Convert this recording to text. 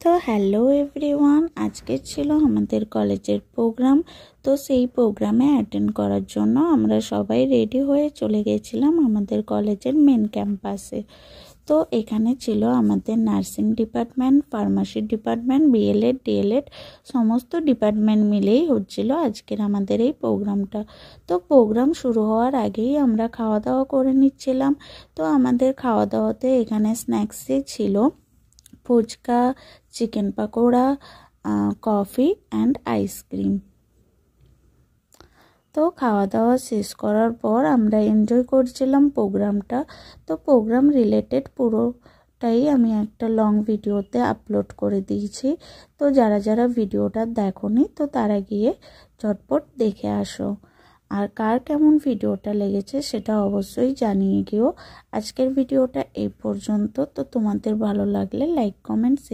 তো hello everyone, আজকে ছিল আমাদের কলেজের প্রোগ্রাম। তো সেই প্রোগ্রামে অ্যাটেন্ড করার জন্য আমরা সবাই রেডি হয়ে চলে গেছিলাম আমাদের কলেজের মেন ক্যাম্পাসে। তো এখানে ছিল আমাদের nursing department, pharmacy department, BElEd, DElEd সমস্ত ডিপার্টমেন্ট মিলেই হচ্ছিল আজকের আমাদের এই প্রোগ্রামটা। তো প্রোগ্রাম শুরু হওয়ার আগেই আমরা খাওয়া দাওয়া করে নিচ্ছিলাম। তো আমাদের খাওয়া দাওয়াতে এখানে স্ন্যাক্সে ছিল phuchka, chicken pakora, coffee and ice cream. তো খাওয়া দাওয়া শেষ করার পর আমরা এনজয় করছিলাম প্রোগ্রামটা। তো প্রোগ্রাম রিলেটেড পুরোটাই আমি একটা লং ভিডিওতে আপলোড করে দিয়েছি। তো যারা যারা ভিডিওটা দেখোনি তো তারা গিয়ে ঝটপট দেখে আসো। আর কার কেমন ভিডিওটা লেগেছে সেটা অবশ্যই জানিয়ে গিয়েও। আজকের ভিডিওটা এই পর্যন্ত। তো তোমাদের ভালো লাগলে লাইক, কমেন্ট, শেয়ার